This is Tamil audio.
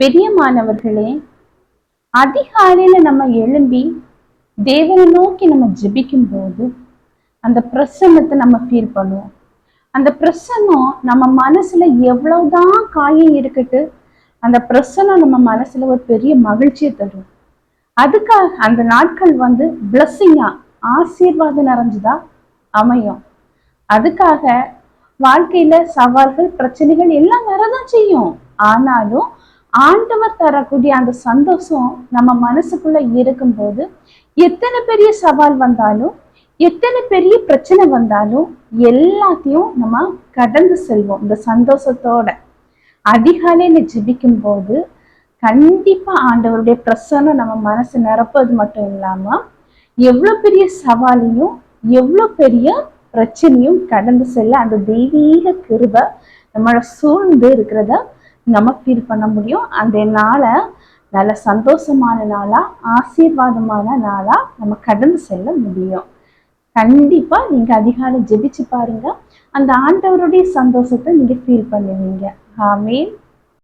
பெரியமானவர்களே, அதிகாலையில நம்ம எழும்பி தேவனை நோக்கி நம்ம ஜெபிக்கும் போது அந்த பிரசன்னத்தை நம்ம ஃபீல் பண்ணுவோம். அந்த பிரசன்னம் நம்ம மனசுல எவ்வளவுதான் காயம் இருக்கட்டு, அந்த பிரசன்னம் நம்ம மனசுல ஒரு பெரிய மகிழ்ச்சியை தரும். அதுக்காக அந்த நாட்கள் பிளஸ்ஸிங்கா, ஆசீர்வாதம் நிறைஞ்சுதா அமையும். அதுக்காக வாழ்க்கையில சவால்கள், பிரச்சனைகள் எல்லாம் வரதான் செய்யும். ஆனாலும் ஆண்டவர் தரக்கூடிய அந்த சந்தோஷம் நம்ம மனசுக்குள்ள இருக்கும்போது, எத்தனை பெரிய சவால் வந்தாலும், எத்தனை பெரிய பிரச்சனை வந்தாலும் எல்லாத்தையும் நம்ம கடந்து செல்வோம் இந்த சந்தோஷத்தோட. அதிகாலையில ஜெபிக்கும் போது கண்டிப்பா ஆண்டவருடைய பிரசன்னம் நம்ம மனசு நிரப்பது மட்டும் இல்லாம, எவ்வளவு பெரிய சவாலையும் எவ்வளவு பெரிய பிரச்சனையும் கடந்து செல்ல அந்த தெய்வீக கிருபை நம்மளை சூழ்ந்து இருக்கிறத நம்ம ஃபீல் பண்ண முடியும். அந்த நாளை நல்ல சந்தோஷமான நாளா, ஆசீர்வாதமான நாளா நம்ம கடந்து செல்ல முடியும். கண்டிப்பா நீங்க அதிகாலை ஜெபிச்சு பாருங்க, அந்த ஆண்டவருடைய சந்தோஷத்தை நீங்க ஃபீல் பண்ணுவீங்க. ஆமென்.